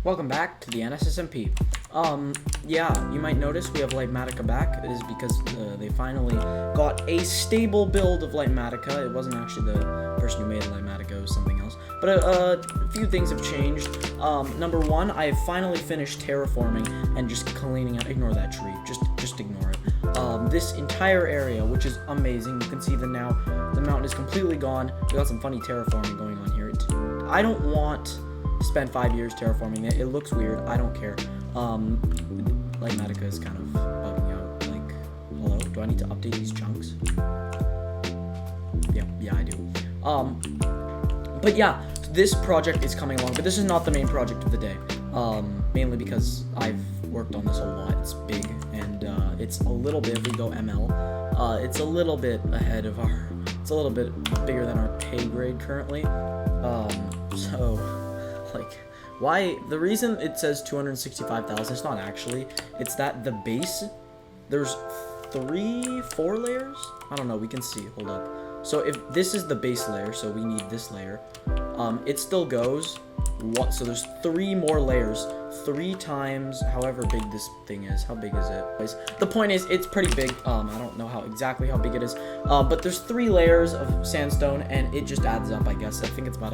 Welcome back to the Ns SMP. Yeah, you might notice we have Lightmatica back. It is because they finally got a stable build of Lightmatica. It wasn't actually the person who made Lightmatica, it was something else. But a few things have changed. Number one, I have finally finished terraforming and just cleaning out. Ignore that tree. Just ignore it. This entire area, which is amazing. You can see that now the mountain is completely gone. We got some funny terraforming going on here. I don't want spend 5 years terraforming it. It looks weird. I don't care. Lightmatica is kind of bugging out. Like, hello? Do I need to update these chunks? Yeah, I do. But yeah, this project is coming along, but this is not the main project of the day. Mainly because I've worked on this a lot. It's big, and it's a little bit, if we go ML, it's a little bit ahead of our, it's a little bit bigger than our pay grade currently. Like, why, the reason it says 265,000, it's not actually, it's that the base, there's 4 layers? I don't know, we can see, hold up. So if this is the base layer, so we need this layer, it still goes, so there's 3 more layers, 3 times however big this thing is. How big is it? The point is, it's pretty big. I don't know exactly how big it is, but there's 3 layers of sandstone, and it just adds up, I guess. I think it's about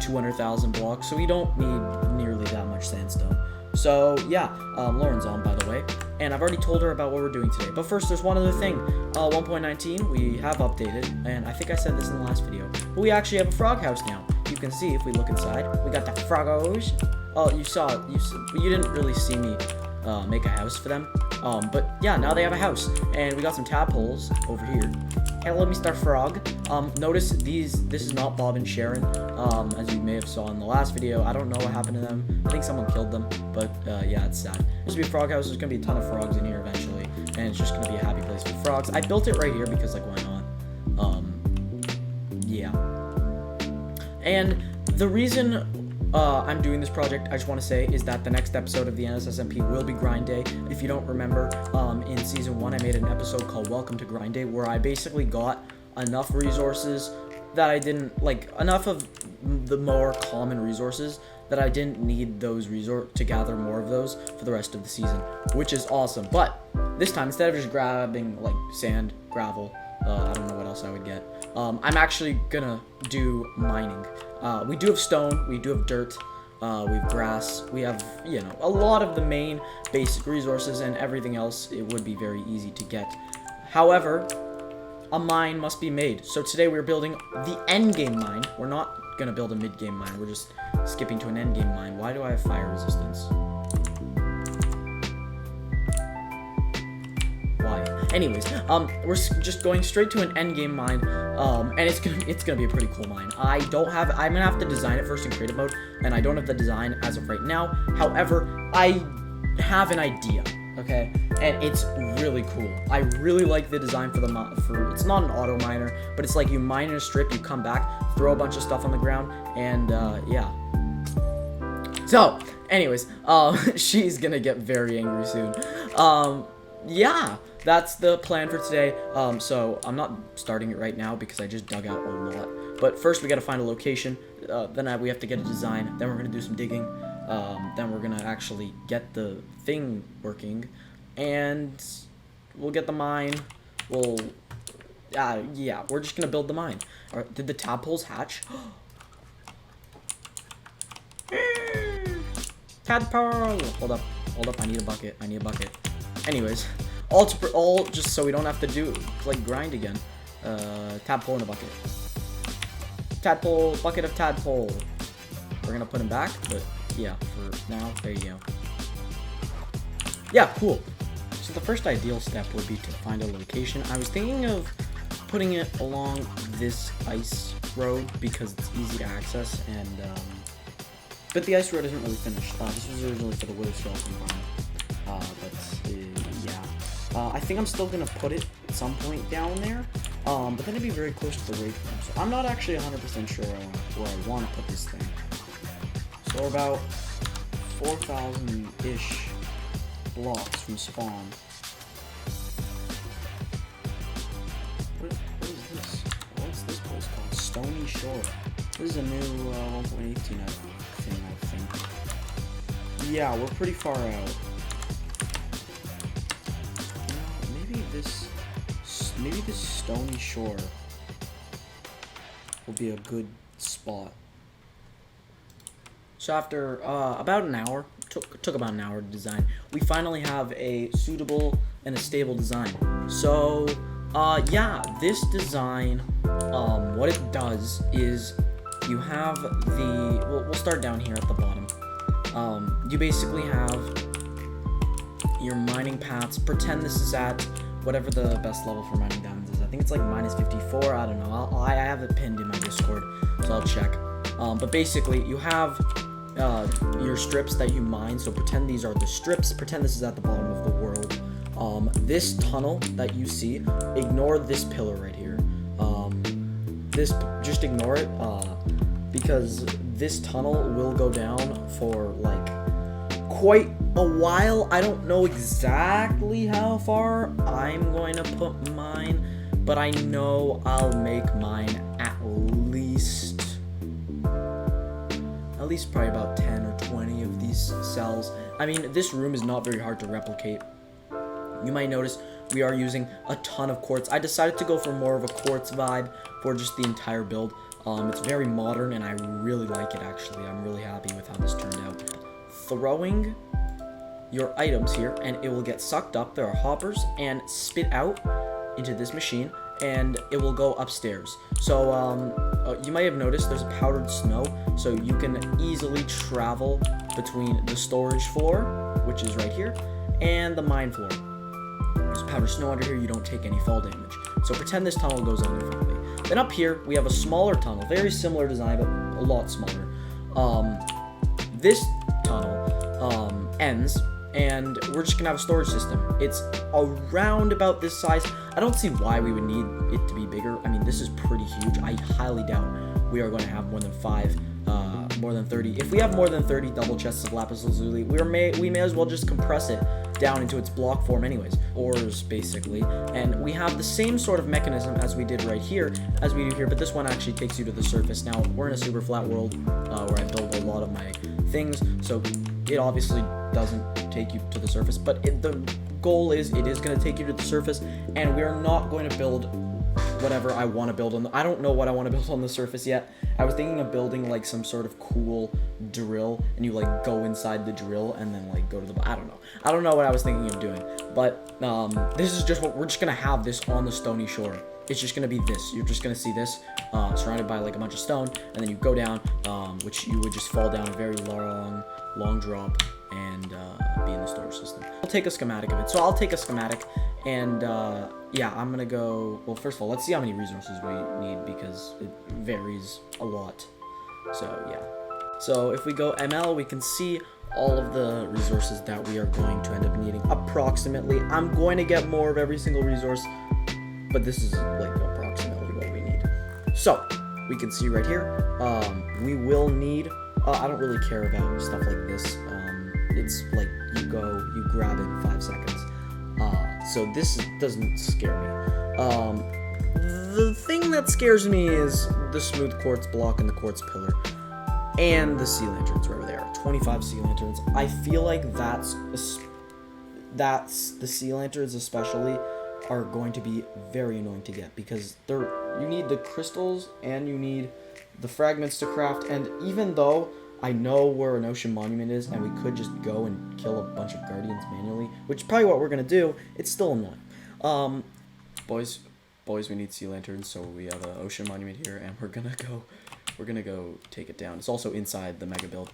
200,000 blocks, so we don't need nearly that much sandstone. So yeah, Lauren's on, by the way, and I've already told her about what we're doing today. But first, there's one other thing. 1.19, we have updated, and I think I said this in the last video, but we actually have a frog house now. You can see if we look inside, we got the froggos. Oh, you didn't really see me make a house for them. But yeah, now they have a house, and we got some tadpoles over here. Hello, Mr. Frog. Notice this is not Bob and Sharon, as you may have saw in the last video. I don't know what happened to them. I think someone killed them, but yeah, it's sad. There's gonna be a frog house. There's gonna be a ton of frogs in here eventually, and it's just gonna be a happy place for frogs. I built it right here because, like, why not? Yeah. And the reason I'm doing this project, I just want to say, is that the next episode of the Ns SMP will be Grind Day. If you don't remember, in Season 1, I made an episode called Welcome to Grind Day, where I basically got enough resources that I didn't, like, enough of the more common resources that I didn't need those to gather more of those for the rest of the season, which is awesome. But this time, instead of just grabbing, like, sand, gravel, I don't know what else I would get, I'm actually gonna do mining. We do have stone, we do have dirt, we have grass, we have, you know, a lot of the main basic resources, and everything else, it would be very easy to get. However, a mine must be made. So today we're building the endgame mine. We're not gonna build a mid-game mine, we're just skipping to an endgame mine. Why do I have fire resistance? Why? Anyways, we're just going straight to an endgame mine, and it's gonna be a pretty cool mine. I'm gonna have to design it first in creative mode, and I don't have the design as of right now. However, I have an idea, okay, and it's really cool. I really like the design for it's not an auto miner, but it's like you mine in a strip, you come back, throw a bunch of stuff on the ground, and yeah. So, anyways, she's gonna get very angry soon. Yeah, that's the plan for today. So I'm not starting it right now because I just dug out a lot. But first we gotta find a location, then we have to get a design, then we're gonna do some digging, then we're gonna actually get the thing working, and we'll get the mine. Yeah, we're just gonna build the mine. Alright, did the tadpoles hatch? Tadpole! Hold up, I need a bucket. Anyways, all just so we don't have to do, like, grind again. Tadpole in a bucket. Bucket of tadpole. We're gonna put him back, but yeah, for now, there you go. Yeah, cool. So the first ideal step would be to find a location. I was thinking of putting it along this ice road because it's easy to access, and but the ice road isn't really finished. This was originally for the Wither Skeleton farm. I think I'm still gonna put it at some point down there, but then it'd be very close to the raid farm. So I'm not actually 100% sure where I want to put this thing. So we're about 4,000-ish blocks from spawn. What is this? What's this place called? Stony Shore. This is a new 1.18 thing, I think. Yeah, we're pretty far out. Maybe this stony shore will be a good spot. So after about an hour, took about an hour to design, we finally have a suitable and a stable design. So yeah, this design, what it does is you have we'll start down here at the bottom. You basically have your mining paths. Pretend this is at whatever the best level for mining diamonds is. I think it's like minus 54. I don't know. I have it pinned in my Discord, so I'll check. But basically, you have your strips that you mine. So pretend these are the strips. Pretend this is at the bottom of the world. This tunnel that you see, ignore this pillar right here. Just ignore it, because this tunnel will go down for like quite a while. I don't know exactly how far I'm going to put mine, but I know I'll make mine at least probably about 10 or 20 of these cells. I mean, this room is not very hard to replicate. You might notice we are using a ton of quartz. I decided to go for more of a quartz vibe for just the entire build. It's very modern and I really like it actually. I'm really happy with how this turned out. Throwing your items here and it will get sucked up. There are hoppers and spit out into this machine and it will go upstairs. So you might have noticed there's a powdered snow, so you can easily travel between the storage floor, which is right here, and the mine floor. There's powdered snow under here, you don't take any fall damage. So pretend this tunnel goes on infinitely. Then up here, we have a smaller tunnel, very similar design, but a lot smaller. This tunnel ends, and we're just gonna have a storage system. It's around about this size. I don't see why we would need it to be bigger. I mean, this is pretty huge. I highly doubt we are going to have more than 30. If we have more than 30 double chests of lapis lazuli, we may as well just compress it down into its block form anyways, ores basically. And we have the same sort of mechanism as we did right here, as we do here, but this one actually takes you to the surface. Now, we're in a super flat world where I build a lot of my things, so it obviously doesn't take you to the surface, but the goal is it is going to take you to the surface, and we are not going to build whatever I want to build on I don't know what I want to build on the surface yet. I was thinking of building like some sort of cool drill, and you like go inside the drill and then like go to the I don't know what I was thinking of doing, but this is just what we're just gonna have this on the stony shore. It's just gonna be this. You're just gonna see this surrounded by like a bunch of stone, and then you go down, which you would just fall down a very long drop and be in the storage system. I'll take a schematic of it. So I'll take a schematic, and yeah, I'm gonna go. Well, first of all, let's see how many resources we need because it varies a lot. So yeah. So if we go ML, we can see all of the resources that we are going to end up needing approximately. I'm going to get more of every single resource, but this is like approximately what we need. So we can see right here, we will need, I don't really care about stuff like this. It's like you grab it in 5 seconds. So this doesn't scare me. The thing that scares me is the smooth quartz block and the quartz pillar. And the sea lanterns, wherever they are. 25 sea lanterns. I feel like that's the sea lanterns especially are going to be very annoying to get because you need the crystals and you need the fragments to craft. And even though I know where an ocean monument is and we could just go and kill a bunch of guardians manually, which is probably what we're gonna do, it's still annoying. Boys, we need sea lanterns, so we have an ocean monument here, and we're gonna go take it down. It's also inside the mega build.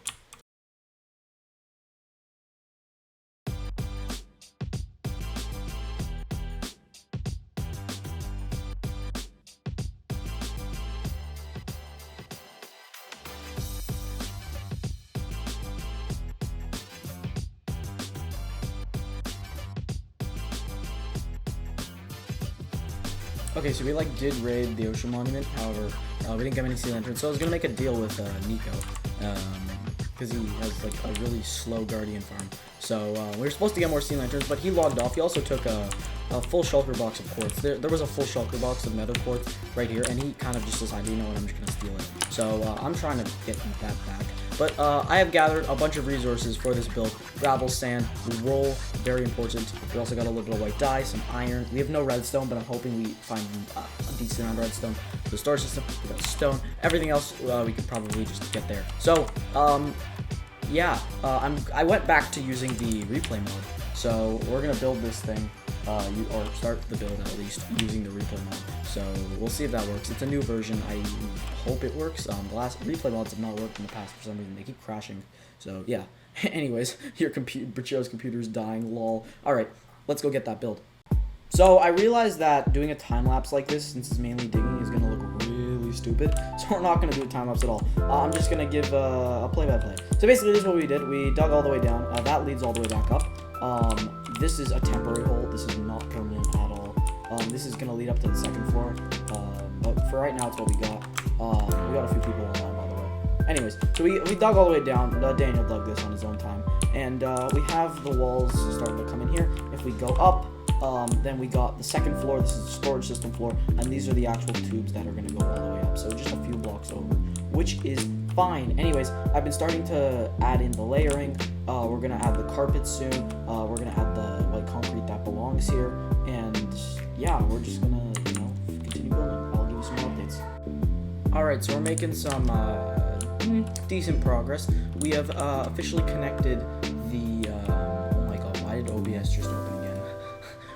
Okay, so we did raid the ocean monument. However, we didn't get any sea lanterns, so I was gonna make a deal with Nico, because he has like a really slow guardian farm. So we were supposed to get more sea lanterns, but he logged off. He also took a full shulker box of quartz. There was a full shulker box of nether quartz right here, and he kind of just decided, you know what, I'm just gonna steal it. So I'm trying to get that back. But I have gathered a bunch of resources for this build. Gravel, sand, wool, very important. We also got a little bit of white dye, some iron. We have no redstone, but I'm hoping we find a decent amount of redstone. The storage system, we got stone. Everything else we could probably just get there. So, yeah, I went back to using the replay mode. So we're gonna build this thing, or start the build at least using the replay mode. So we'll see if that works. It's a new version. I hope it works. The last replay mods have not worked in the past for some reason. They keep crashing. So yeah. Anyways, Bricho's computer is dying. Lol. All right, let's go get that build. So I realized that doing a time lapse like this, since it's mainly digging, is gonna look really stupid. So we're not gonna do a time lapse at all. I'm just gonna give a play-by-play. So basically, this is what we did. We dug all the way down. That leads all the way back up. This is a temporary hole. This is not permanent at all. This is gonna lead up to the second floor. But for right now, it's what we got. We got a few people online, by the way. Anyways, so we dug all the way down. Daniel dug this on his own time, and we have the walls starting to come in here. If we go up. Then we got the second floor. This is the storage system floor, and these are the actual tubes that are going to go all the way up. So just a few blocks over, which is fine. Anyways, I've been starting to add in the layering. We're going to add the carpet soon. We're going to add the white concrete that belongs here, and yeah, we're just going to continue building. I'll give you some updates. All right, so we're making some decent progress. We have officially connected the oh my god, why did OBS just open?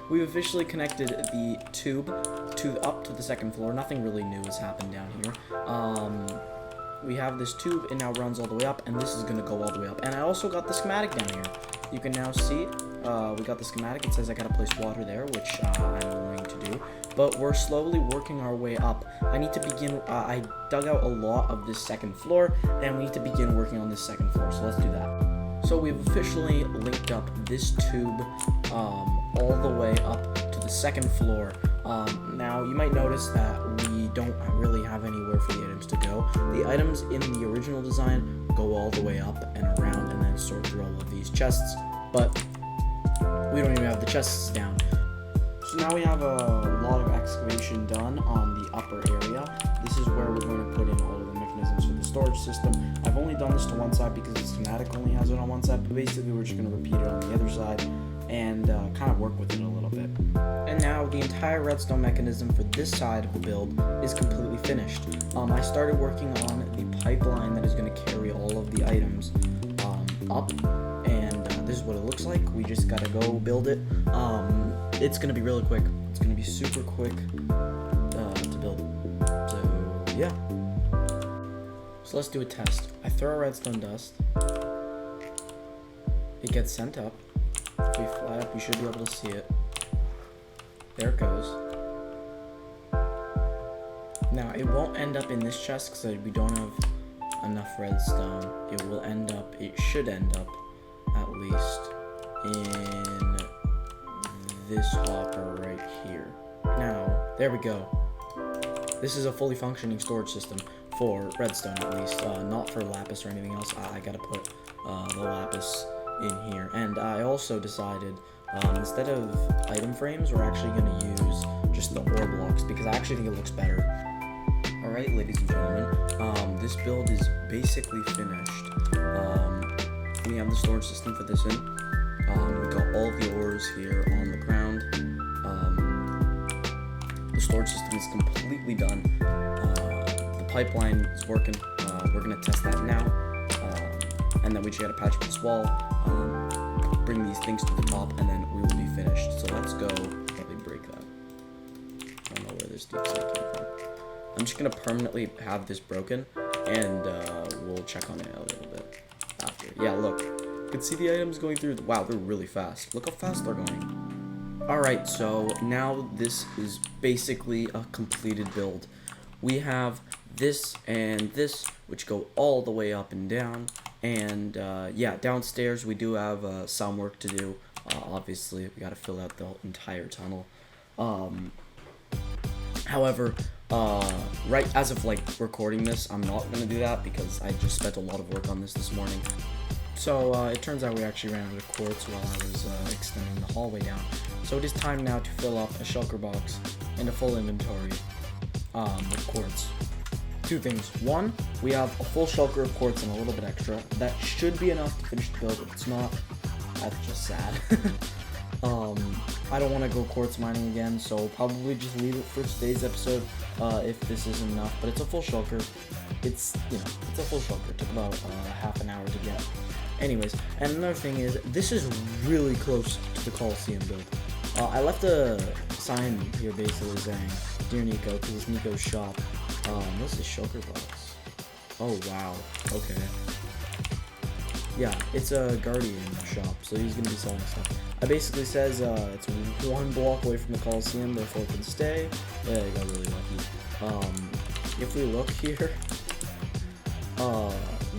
We've officially connected the tube up to the second floor. Nothing really new has happened down here. We have this tube, it now runs all the way up, and this is going to go all the way up. And I also got the schematic down here. You can now see, we got the schematic. It says I got to place water there, which I'm willing to do. But we're slowly working our way up. I need to begin, I dug out a lot of this second floor, and we need to begin working on this second floor. So let's do that. So we've officially linked up this tube all the way up to the second floor. Now you might notice that we don't really have anywhere for the items to go. The items in the original design go all the way up and around and then sort through all of these chests, but we don't even have the chests down. So now we have a lot of excavation done on the upper area. This is where we're going to put in all of the mechanisms for the storage system. I've only done this to one side because the schematic only has it on one side, but basically we're just going to repeat it on the other side and kind of work with it a little bit. And now the entire redstone mechanism for this side of the build is completely finished. I started working on the pipeline that is going to carry all of the items up, and this is what it looks like. We just got to go build it. It's going to be really quick. It's going to be super quick to build. So yeah. So let's do a test. I throw a redstone dust. It gets sent up. If we fly up, we should be able to see it. There it goes. Now, it won't end up in this chest because we don't have enough redstone. It will end up, it should end up, at least, in this hopper right here. Now, there we go. This is a fully functioning storage system for redstone, at least, not for lapis or anything else. I gotta put the lapis in here. And I also decided, instead of item frames, we're actually gonna use just the ore blocks because I actually think it looks better. Alright, ladies and gentlemen, this build is basically finished. We have the storage system for this in. We got all the ores here on the ground. The storage system is completely done. The pipeline is working. We're gonna test that now. And then we just gotta patch up this wall, bring these things to the top, and then we will be finished. So let's go. Probably break that. I don't know where this deep cell came from. I'm just gonna permanently have this broken, and we'll check on it a little bit after. Yeah, look. You can see the items going through. Wow, they're really fast. Look how fast they're going. Alright, so now this is basically a completed build. We have this and this, which go all the way up and down. And yeah, downstairs we do have some work to do. Obviously, we got to fill out the entire tunnel. However, right as of like recording this, I'm not going to do that because I just spent a lot of work on this morning. So it turns out we actually ran out of quartz while I was extending the hallway down. So it is time now to fill up a shulker box and a full inventory with quartz. two things. One, we have a full shulker of quartz and a little bit extra. That should be enough to finish the build. If it's not, that's just sad. I don't want to go quartz mining again, so we'll probably just leave it for today's episode if this isn't enough. But it's a full shulker. It's a full shulker. It took about half an hour to get. Anyways, and another thing is, this is really close to the Coliseum build. I left a sign here basically saying, "Dear Nico," because it's Nico's shop. This is shulker box. Oh wow. Okay. Yeah, it's a Guardian shop, so he's gonna be selling stuff. It basically says it's 1 block away from the Coliseum, therefore it can stay. Yeah, I got really lucky. If we look here,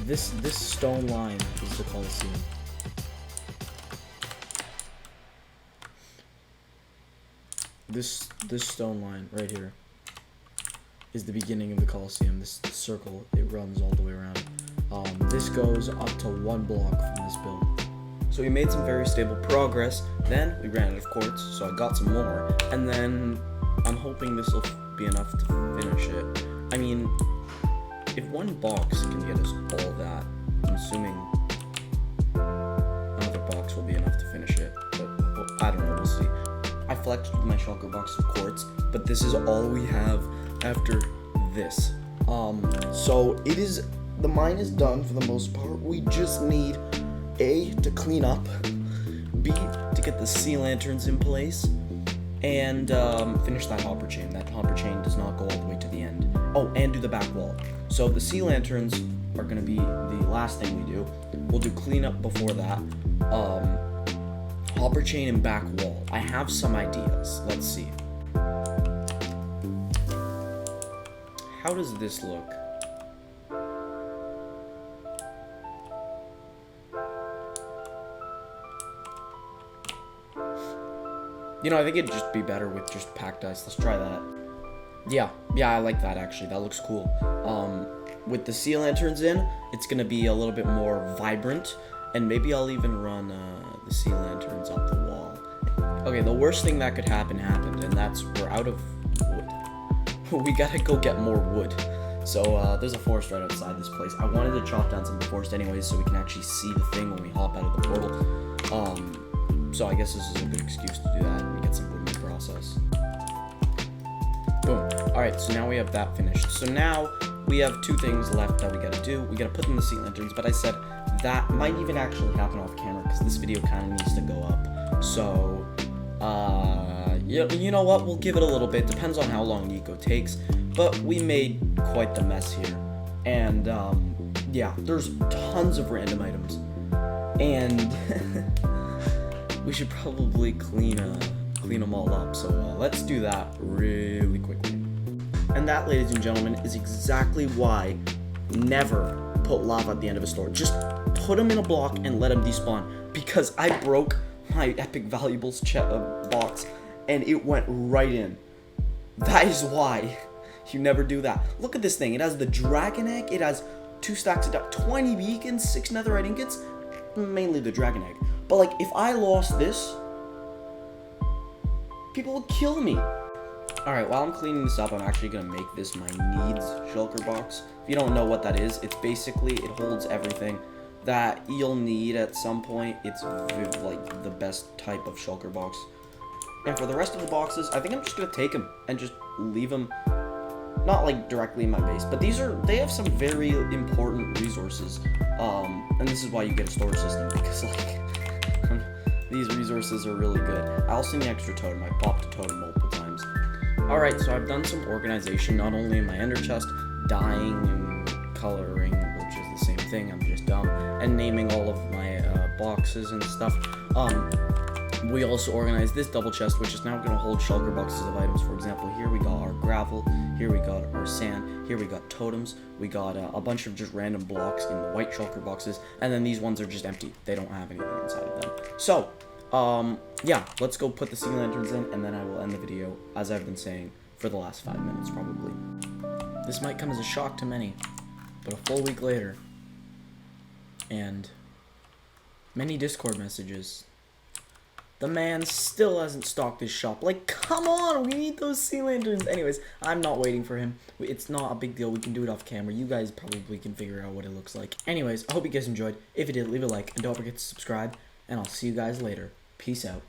this stone line is the Coliseum. This stone line right here is the beginning of the Coliseum. This circle, it runs all the way around. This goes up to 1 block from this build. So we made some very stable progress. Then we ran out of quartz, so I got some more. And then I'm hoping this will be enough to finish it. I mean, if 1 box can get us all that, I'm assuming another box will be enough to finish it. But well, I don't know, we'll see. I flexed with my shulker box of quartz, but this is all we have after this. So it is, the mine is done for the most part. We just need A, to clean up, B, to get the sea lanterns in place, and finish that hopper chain. That hopper chain does not go all the way to the end. Oh, and do the back wall. So the sea lanterns are gonna be the last thing we do. We'll do cleanup before that. Hopper chain and back wall. I have some ideas. Let's see. How does this look? You know, I think it'd just be better with just packed ice. Let's try that. Yeah, I like that actually. That looks cool. With the sea lanterns in, it's gonna be a little bit more vibrant, and maybe I'll even run the sea lanterns up the wall. Okay, the worst thing that could happen happened, and that's we're out of wood. We gotta go get more wood. So there's a forest right outside this place. I wanted to chop down some of the forest anyways, so we can actually see the thing when we hop out of the portal. So I guess this is a good excuse to do that and get some wood in the process. Boom. Alright, so now we have that finished. So now we have 2 things left that we gotta do. We gotta put in the sea lanterns, but I said that might even actually happen off camera because this video kind of needs to go up. So, you know what? We'll give it a little bit. Depends on how long Nico takes. But we made quite the mess here. And, yeah, there's tons of random items. And we should probably clean them all up. So let's do that really quickly. And that, ladies and gentlemen, is exactly why never put lava at the end of a store. Just put them in a block and let them despawn. Because I broke my epic valuables box and it went right in. That is why you never do that. Look at this thing. It has the dragon egg. It has 2 stacks of 20 beacons, 6 netherite ingots, mainly the dragon egg. But like, if I lost this, people would kill me. Alright, while I'm cleaning this up, I'm actually going to make this my needs shulker box. If you don't know what that is, it's basically, it holds everything that you'll need at some point. It's like the best type of shulker box. And for the rest of the boxes, I think I'm just going to take them and just leave them, not like directly in my base, but they have some very important resources. And this is why you get a storage system, because like, these resources are really good. I also need an extra totem. I popped a totem multiple times. Alright, so I've done some organization, not only in my ender chest, dyeing and coloring, which is the same thing, I'm just dumb, and naming all of my boxes and stuff. We also organized this double chest, which is now going to hold shulker boxes of items. For example, here we got our gravel, here we got our sand, here we got totems, we got a bunch of just random blocks in the white shulker boxes, and then these ones are just empty. They don't have anything inside of them. So, yeah, let's go put the sea lanterns in, and then I will end the video, as I've been saying, for the last 5 minutes, probably. This might come as a shock to many, but a full week later, and many Discord messages, The man still hasn't stocked his shop. Like, come on, we need those sea lanterns. Anyways, I'm not waiting for him. It's not a big deal. We can do it off camera. You guys probably can figure out what it looks like. Anyways, I hope you guys enjoyed. If you did, leave a like, and don't forget to subscribe, and I'll see you guys later. Peace out.